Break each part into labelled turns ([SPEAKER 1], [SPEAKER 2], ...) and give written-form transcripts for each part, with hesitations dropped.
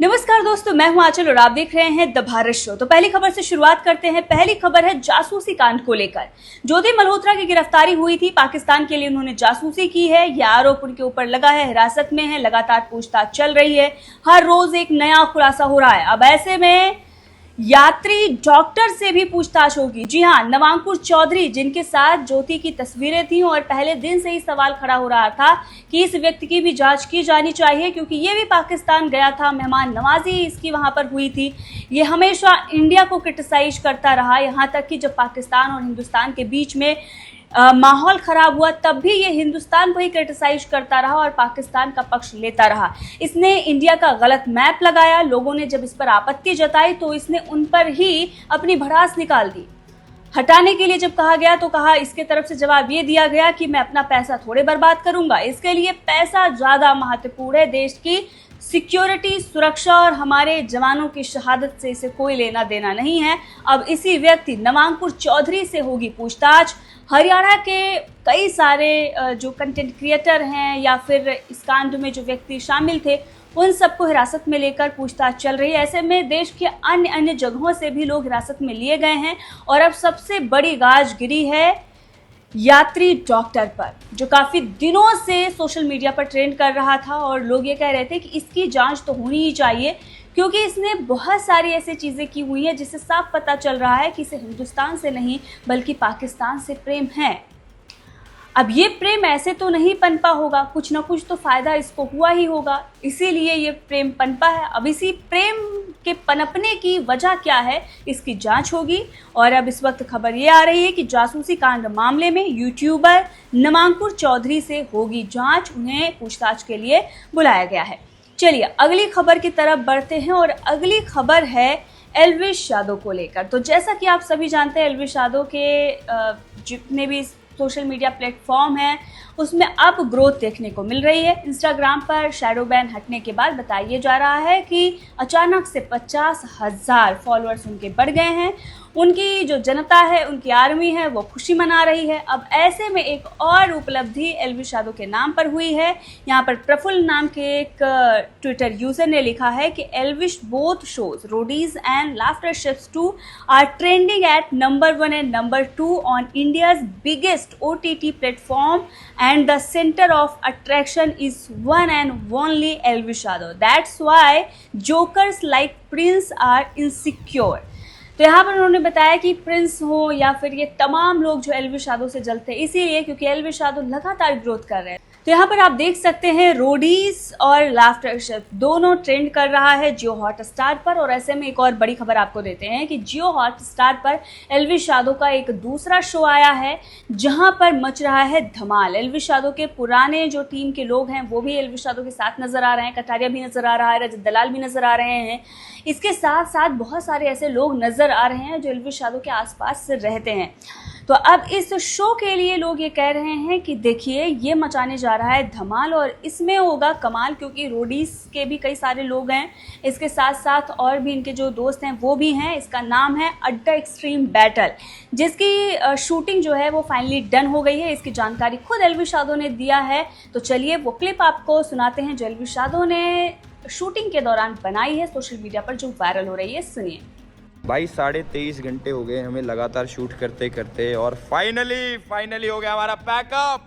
[SPEAKER 1] नमस्कार दोस्तों, मैं हूं आंचल और आप देख रहे हैं द भारत शो। तो पहली खबर से शुरुआत करते हैं। पहली खबर है जासूसी कांड को लेकर। ज्योति मल्होत्रा की गिरफ्तारी हुई थी, पाकिस्तान के लिए उन्होंने जासूसी की है, यह आरोप उनके ऊपर लगा है। हिरासत में है, लगातार पूछताछ चल रही है, हर रोज एक नया खुलासा हो रहा है। अब ऐसे में यात्री डॉक्टर से भी पूछताछ होगी। जी हां, नवांकुर चौधरी जिनके साथ ज्योति की तस्वीरें थी और पहले दिन से ही सवाल खड़ा हो रहा था कि इस व्यक्ति की भी जांच की जानी चाहिए, क्योंकि ये भी पाकिस्तान गया था, मेहमान नवाजी इसकी वहां पर हुई थी। ये हमेशा इंडिया को क्रिटिसाइज करता रहा, यहाँ तक कि जब पाकिस्तान और हिंदुस्तान के बीच में माहौल खराब हुआ तब भी ये हिंदुस्तान को ही क्रिटिसाइज करता रहा और पाकिस्तान का पक्ष लेता रहा। इसने इंडिया का गलत मैप लगाया। लोगों ने जब इस पर आपत्ति जताई तो इसने उन पर ही अपनी भड़ास निकाल दी। हटाने के लिए जब कहा गया तो कहा, इसके तरफ से जवाब ये दिया गया कि मैं अपना पैसा थोड़े बर्बाद करूंगा, इसके लिए पैसा ज्यादा महत्वपूर्ण है। देश की सिक्योरिटी, सुरक्षा और हमारे जवानों की शहादत से इसे कोई लेना देना नहीं है। अब इसी व्यक्ति नवांकुर चौधरी से होगी पूछताछ। हरियाणा के कई सारे जो कंटेंट क्रिएटर हैं या फिर इस कांड में जो व्यक्ति शामिल थे, उन सबको हिरासत में लेकर पूछताछ चल रही है। ऐसे में देश के अन्य जगहों से भी लोग हिरासत में लिए गए हैं और अब सबसे बड़ी गाज गिरी है यात्री डॉक्टर पर, जो काफी दिनों से सोशल मीडिया पर ट्रेंड कर रहा था और लोग ये कह रहे थे कि इसकी जांच तो होनी ही चाहिए, क्योंकि इसने बहुत सारी ऐसी चीजें की हुई हैं जिससे साफ पता चल रहा है कि इसे हिंदुस्तान से नहीं बल्कि पाकिस्तान से प्रेम है। अब ये प्रेम ऐसे तो नहीं पनपा होगा, कुछ ना कुछ तो फायदा इसको हुआ ही होगा, इसीलिए ये प्रेम पनपा है। अब इसी प्रेम के पनपने की वजह क्या है, इसकी जांच होगी। और अब इस वक्त खबर ये आ रही है कि जासूसी कांड मामले में यूट्यूबर नवांकुर चौधरी से होगी जांच, उन्हें पूछताछ के लिए बुलाया गया है। चलिए अगली खबर की तरफ बढ़ते हैं और अगली खबर है एल्विश यादव को लेकर। तो जैसा कि आप सभी जानते हैं, एल्विश यादव के जितने भी सोशल मीडिया प्लेटफॉर्म है उसमें अब ग्रोथ देखने को मिल रही है। इंस्टाग्राम पर शैडो बैन हटने के बाद बताया जा रहा है कि अचानक से 50,000 फॉलोअर्स उनके बढ़ गए हैं। उनकी जो जनता है, उनकी आर्मी है, वो खुशी मना रही है। अब ऐसे में एक और उपलब्धि एल्विश यादव के नाम पर हुई है। यहाँ पर प्रफुल्ल नाम के एक ट्विटर यूजर ने लिखा है कि Elvish both shows Roadies and Laughter Chefs 2 are trending at number 1 and number 2 on India's biggest OTT platform and the center of attraction is one and only Elvish Yadav. That's why jokers like Prince are insecure. तो यहाँ पर उन्होंने बताया कि Prince हो या फिर ये तमाम लोग जो एल्विश यादव से जलते हैं, इसीलिए क्योंकि एल्विश यादव लगातार ग्रोथ कर रहे हैं। तो यहाँ पर आप देख सकते हैं रोडीज और लाफ्टर शिप दोनों ट्रेंड कर रहा है जियो हॉटस्टार पर। और ऐसे में एक और बड़ी खबर आपको देते हैं कि जियो हॉटस्टार पर एल्विश यादव का एक दूसरा शो आया है जहां पर मच रहा है धमाल। एल्विश यादव के पुराने जो टीम के लोग हैं वो भी एल्विश यादव के साथ नजर आ रहे हैं, कटारिया भी नजर आ रहा है, रजत दलाल भी नजर आ रहे हैं। इसके साथ साथ बहुत सारे ऐसे लोग नजर आ रहे हैं जो एल्विश यादव के आसपास से रहते हैं। तो अब इस शो के लिए लोग ये कह रहे हैं कि देखिए ये मचाने जा रहा है धमाल और इसमें होगा कमाल, क्योंकि रोडीज के भी कई सारे लोग हैं, इसके साथ साथ और भी इनके जो दोस्त हैं वो भी हैं। इसका नाम है अड्डा एक्सट्रीम बैटल, जिसकी शूटिंग जो है वो फाइनली डन हो गई है। इसकी जानकारी खुद एल्विश यादव ने दिया है। तो चलिए वो क्लिप आपको सुनाते हैं जो एल्विश यादव ने शूटिंग के दौरान बनाई है, सोशल मीडिया पर जो वायरल हो रही है। सुनिए
[SPEAKER 2] भाई, 23.5 घंटे हो गए हमें लगातार शूट करते करते और फाइनली हो गया हमारा पैकअप।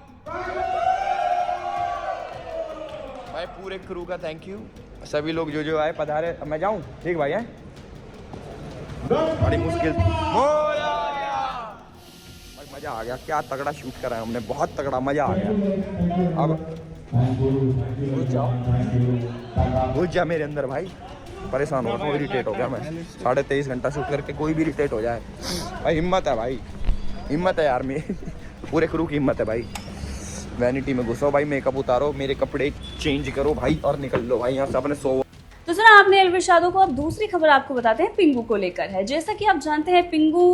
[SPEAKER 2] भाई पूरे क्रू का थैंक यू, सभी लोग जो आए पधारे। मैं जाऊं? ठीक भाई है, बड़ी मुश्किल भाई, मजा आ गया। क्या तगड़ा शूट करा है हमने, बहुत तगड़ा, मजा आ गया। अब घुस जा मेरे अंदर भाई, परेशान हो रहा हूँ, इरिटेट हो गया मैं। 23.5 घंटा शूट करके कोई भी इरिटेट हो जाए भाई। हिम्मत है भाई, हिम्मत है यार, मेरी पूरे क्रू की हिम्मत है भाई। वैनिटी में घुसो भाई, मेकअप उतारो, मेरे कपड़े चेंज करो भाई और निकल लो भाई यहाँ से अपने सो।
[SPEAKER 1] तो सुना आपने एल्विश यादव को। अब दूसरी खबर आपको बताते हैं पिंगू को लेकर है। जैसा कि आप जानते हैं पिंगू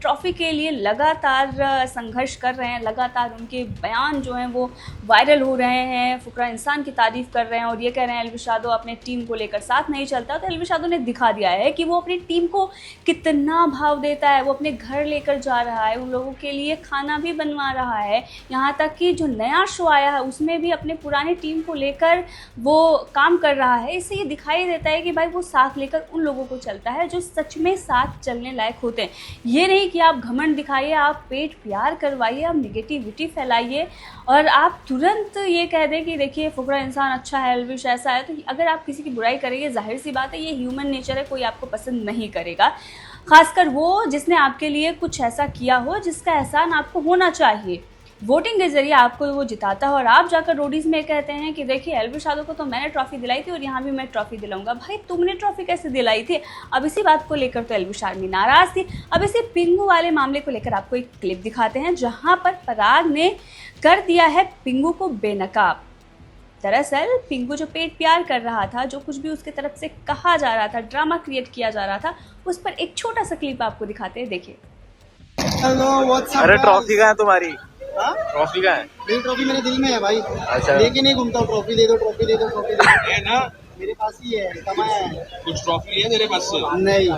[SPEAKER 1] ट्रॉफी के लिए लगातार संघर्ष कर रहे हैं, लगातार उनके बयान जो हैं वो वायरल हो रहे हैं, फुकरा इंसान की तारीफ कर रहे हैं और ये कह रहे हैं एल्विश यादव अपने टीम को लेकर साथ नहीं चलता। तो एल्विश यादव ने दिखा दिया है कि वो अपनी टीम को कितना भाव देता है। वो अपने घर लेकर जा रहा है, उन लोगों के लिए खाना भी बनवा रहा है, यहाँ तक कि जो नया शो आया है उसमें भी अपने पुरानी टीम को लेकर वो काम कर रहा है। इससे ये दिखाई देता है कि भाई वो साथ लेकर उन लोगों को चलता है जो सच में साथ चलने लायक होते हैं। ये नहीं कि आप घमंड दिखाइए, आप पेट प्यार करवाइए, आप निगेटिविटी फैलाइए और आप तुरंत ये कह दें कि देखिए फुकरा इंसान अच्छा है, एल्विश ऐसा है। तो अगर आप किसी की बुराई करेंगे, जाहिर सी बात है ये ह्यूमन नेचर है, कोई आपको पसंद नहीं करेगा, खासकर वो जिसने आपके लिए कुछ ऐसा किया हो जिसका एहसान आपको होना चाहिए। वोटिंग के जरिए आपको वो जिताता है और आप जाकर रोडीज में कहते हैं कि देखिए एल्विश यादव को तो मैंने ट्रॉफी दिलाई थी और यहाँ भी मैं ट्रॉफी दिलाऊंगा। भाई तुमने ट्रॉफी कैसे दिलाई थी? अब इसी बात को लेकर तो एल्विश आर्मी नाराज थी। अब इसी पिंगू वाले मामले को लेकर आपको एक क्लिप दिखाते हैं जहाँ पर पराग ने कर दिया है पिंगू को बेनकाब। दरअसल पिंगू जो पेट प्यार कर रहा था, जो कुछ भी उसके तरफ से कहा जा रहा था, ड्रामा क्रिएट किया जा रहा था, उस पर एक छोटा सा क्लिप आपको दिखाते हैं, देखिए।
[SPEAKER 3] अरे ट्रॉफी कहाँ है तुम्हारी? ट्रॉफी कहाँ है?
[SPEAKER 4] मेरी ट्रॉफी मेरे दिल में है भाई।
[SPEAKER 3] अच्छा।
[SPEAKER 4] लेके नहीं घूमता हूँ, ट्रॉफी दे दो, ट्रॉफी दे दो, ट्रॉफी दे दो।
[SPEAKER 3] है ना?
[SPEAKER 4] मेरे पास ही है, कमाया है।
[SPEAKER 3] कुछ ट्रॉफी है तेरे पास से?
[SPEAKER 4] नहीं।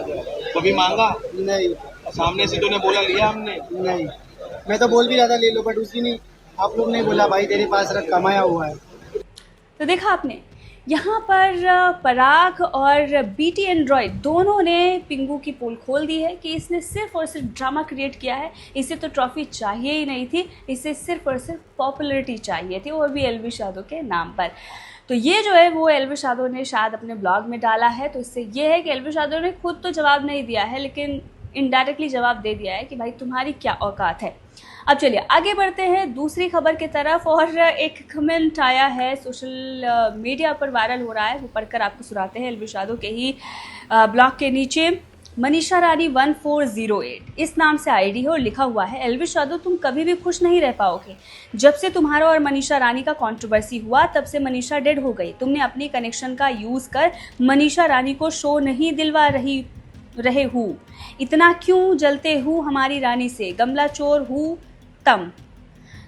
[SPEAKER 3] कभी मांगा?
[SPEAKER 4] नहीं।
[SPEAKER 3] सामने से तूने बोला लिया हमने?
[SPEAKER 4] नहीं, मैं तो बोल भी रहा था ले लो, बट उसकी नहीं, आप लोग ने बोला भाई तेरे पास रख, कमाया हुआ है।
[SPEAKER 1] तो देखा आपने, यहाँ पर पराग और बीटी एंड्रॉयड दोनों ने पिंगू की पोल खोल दी है कि इसने सिर्फ और सिर्फ ड्रामा क्रिएट किया है, इसे तो ट्रॉफी चाहिए ही नहीं थी, इसे सिर्फ और सिर्फ पॉपुलरिटी चाहिए थी, और भी एल्विश यादव के नाम पर। तो ये जो है वो एल्विश यादव ने शायद अपने ब्लॉग में डाला है। तो इससे ये है कि एल्विश यादव ने खुद तो जवाब नहीं दिया है, लेकिन इनडायरेक्टली जवाब दे दिया है कि भाई तुम्हारी क्या औकात है। अब चलिए आगे बढ़ते हैं दूसरी खबर की तरफ। और एक कमेंट आया है, सोशल मीडिया पर वायरल हो रहा है, वो पढ़कर आपको सुनाते हैं। एल्विश यादव के ही ब्लॉग के नीचे मनीषा रानी 1408 इस नाम से आईडी है और लिखा हुआ है, एल्विश यादव तुम कभी भी खुश नहीं रह पाओगे। जब से तुम्हारा और मनीषा रानी का कंट्रोवर्सी हुआ तब से मनीषा डेड हो गई। तुमने अपनी कनेक्शन का यूज़ कर मनीषा रानी को शो नहीं दिलवा रहे हूँ। इतना क्यों जलते हूँ हमारी रानी से, गमला चोर हूँ तम।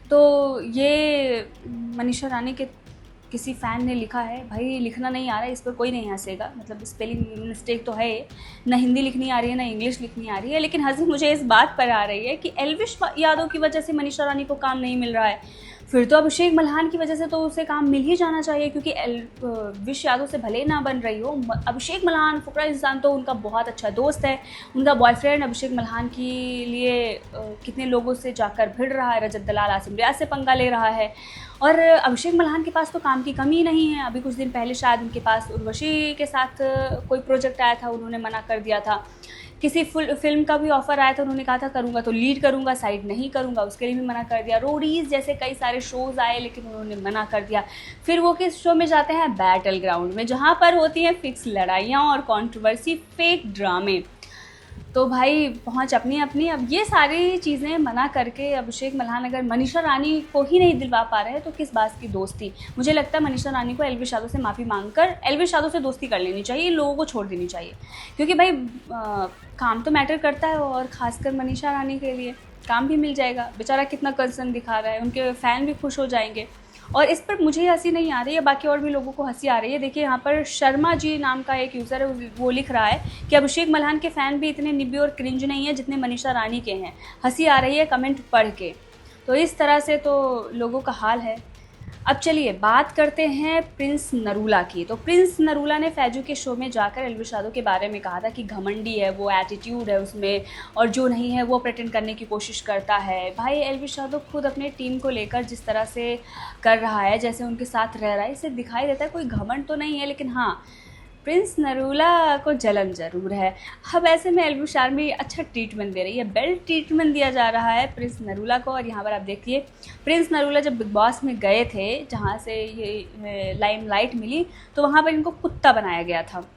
[SPEAKER 1] तो ये मनीषा रानी के किसी फ़ैन ने लिखा है। भाई लिखना नहीं आ रहा है, इस पर कोई नहीं हंसेगा, मतलब स्पेलिंग मिस्टेक तो है, ना हिंदी लिखनी आ रही है ना इंग्लिश लिखनी आ रही है। लेकिन हंसी मुझे इस बात पर आ रही है कि एल्विश यादव की वजह से मनीषा रानी को काम नहीं मिल रहा है, फिर तो अभिषेक मल्हान की वजह से तो उसे काम मिल ही जाना चाहिए, क्योंकि एल्विश यादव से भले ना बन रही हो, अभिषेक मल्हान फुकरा इंसान तो उनका बहुत अच्छा दोस्त है। उनका बॉयफ्रेंड अभिषेक मल्हान के लिए कितने लोगों से जाकर भिड़ रहा है, रजत दलाल, आसिम रियाज से पंगा ले रहा है। और अभिषेक मल्हान के पास तो काम की कमी नहीं है। अभी कुछ दिन पहले शायद उनके पास उर्वशी के साथ कोई प्रोजेक्ट आया था, उन्होंने मना कर दिया था। किसी फिल्म का भी ऑफ़र आया था, उन्होंने कहा था करूँगा तो लीड करूँगा, साइड नहीं करूँगा, उसके लिए भी मना कर दिया। रोडीज़ जैसे कई सारे शोज़ आए लेकिन उन्होंने मना कर दिया। फिर वो किस शो में जाते हैं? बैटल ग्राउंड में, जहाँ पर होती हैं फिक्स लड़ाइयाँ और कंट्रोवर्सी, फेक ड्रामे। तो भाई पहुंच अपनी अपनी। अब ये सारी चीज़ें मना करके अभिषेक मल्हान अगर मनीषा रानी को ही नहीं दिलवा पा रहे हैं तो किस बात की दोस्ती? मुझे लगता है मनीषा रानी को एल्विश यादव से माफ़ी मांगकर एल्विश यादव से दोस्ती कर लेनी चाहिए, इन लोगों को छोड़ देनी चाहिए, क्योंकि भाई काम तो मैटर करता है और ख़ासकर मनीषा रानी के लिए काम भी मिल जाएगा। बेचारा कितना कंसर्न दिखा रहा है, उनके फ़ैन भी खुश हो जाएंगे। और इस पर मुझे हंसी नहीं आ रही है, बाकी और भी लोगों को हंसी आ रही है। देखिए यहाँ पर शर्मा जी नाम का एक यूज़र है, वो लिख रहा है कि अभिषेक मल्हान के फ़ैन भी इतने निब्बी और क्रिंज नहीं है जितने मनीषा रानी के हैं। हंसी आ रही है कमेंट पढ़ के। तो इस तरह से तो लोगों का हाल है। अब चलिए बात करते हैं प्रिंस नरूला की। तो प्रिंस नरूला ने फैजू के शो में जाकर एल्विश यादव के बारे में कहा था कि घमंडी है वो, एटीट्यूड है उसमें, और जो नहीं है वो प्रेटेंड करने की कोशिश करता है। भाई एल्विश यादव खुद अपने टीम को लेकर जिस तरह से कर रहा है, जैसे उनके साथ रह रहा है, इससे दिखाई देता है कोई घमंड तो नहीं है, लेकिन हाँ प्रिंस नरूला को जलन ज़रूर है। अब ऐसे में एल्विश आर्मी अच्छा ट्रीटमेंट दे रही है, बेल्ट ट्रीटमेंट दिया जा रहा है प्रिंस नरूला को। और यहाँ पर आप देखिए प्रिंस नरूला जब बिग बॉस में गए थे, जहाँ से ये लाइमलाइट मिली, तो वहाँ पर इनको कुत्ता बनाया गया था।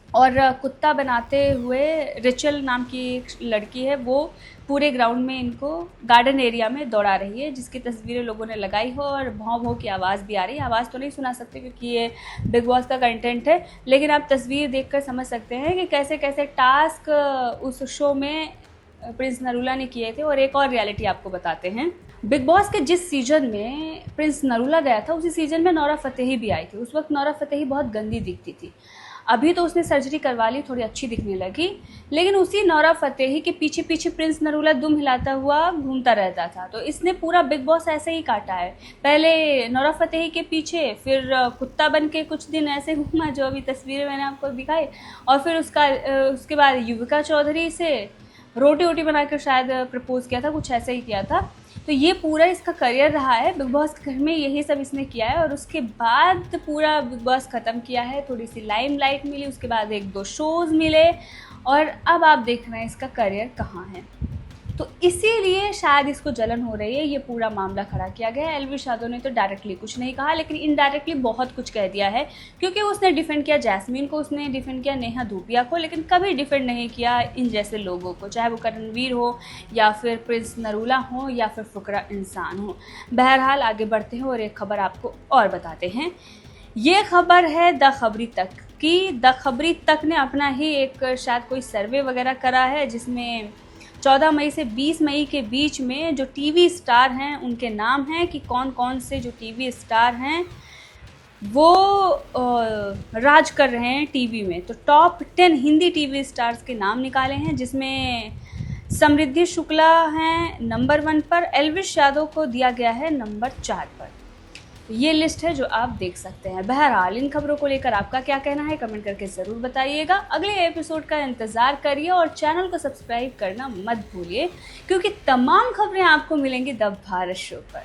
[SPEAKER 1] और कुत्ता बनाते हुए रिचल नाम की एक लड़की है, वो पूरे ग्राउंड में इनको गार्डन एरिया में दौड़ा रही है, जिसकी तस्वीरें लोगों ने लगाई हो और भौं भौं की आवाज़ भी आ रही है। आवाज़ तो नहीं सुना सकते क्योंकि ये बिग बॉस का कंटेंट है, लेकिन आप तस्वीर देखकर समझ सकते हैं कि कैसे कैसे टास्क उस शो में प्रिंस नरूला ने किए थे। और एक और रियलिटी आपको बताते हैं, बिग बॉस के जिस सीज़न में प्रिंस नरूला गया था, उसी सीज़न में नौरा फतेही भी आई थी। उस वक्त नौरा फतेही बहुत गंदी दिखती थी। अभी तो उसने सर्जरी करवा ली, थोड़ी अच्छी दिखने लगी, लेकिन उसी नोरा फतेही के पीछे पीछे प्रिंस नरूला दुम हिलाता हुआ घूमता रहता था। तो इसने पूरा बिग बॉस ऐसे ही काटा है, पहले नोरा फतेही के पीछे, फिर कुत्ता बन के कुछ दिन ऐसे घूमा जो अभी तस्वीरें मैंने आपको दिखाई, और फिर उसके बाद युविका चौधरी से रोटी वोटी बनाकर शायद प्रपोज किया था, कुछ ऐसे ही किया था। तो ये पूरा इसका करियर रहा है बिग बॉस के घर में, यही सब इसने किया है। और उसके बाद पूरा बिग बॉस ख़त्म किया है, थोड़ी सी लाइमलाइट मिली, उसके बाद 1-2 शोज़ मिले, और अब आप देख रहे हैं इसका करियर कहाँ है। तो इसीलिए शायद इसको जलन हो रही है, ये पूरा मामला खड़ा किया गया है। एल्विश यादव ने तो डायरेक्टली कुछ नहीं कहा, लेकिन इनडायरेक्टली बहुत कुछ कह दिया है, क्योंकि उसने डिफेंड किया जैस्मीन को, उसने डिफेंड किया नेहा धूपिया को, लेकिन कभी डिफेंड नहीं किया इन जैसे लोगों को, चाहे वो करणवीर हो या फिर प्रिंस नरूला हो या फिर फुकरा इंसान हो। बहरहाल आगे बढ़ते हैं और एक खबर आपको और बताते हैं। ये खबर है द खबरी तक की। द खबरी तक ने अपना ही एक शायद कोई सर्वे वगैरह करा है, जिसमें 14 मई से 20 मई के बीच में जो टीवी स्टार हैं उनके नाम हैं कि कौन कौन से जो टीवी स्टार हैं वो राज कर रहे हैं टीवी में। तो टॉप 10 हिंदी टीवी स्टार्स के नाम निकाले हैं, जिसमें समृद्धि शुक्ला हैं नंबर 1 पर, एल्विश यादव को दिया गया है नंबर 4 पर। ये लिस्ट है जो आप देख सकते हैं। बहरहाल इन खबरों को लेकर आपका क्या कहना है कमेंट करके ज़रूर बताइएगा। अगले एपिसोड का इंतज़ार करिए और चैनल को सब्सक्राइब करना मत भूलिए, क्योंकि तमाम खबरें आपको मिलेंगी द भारत शो पर।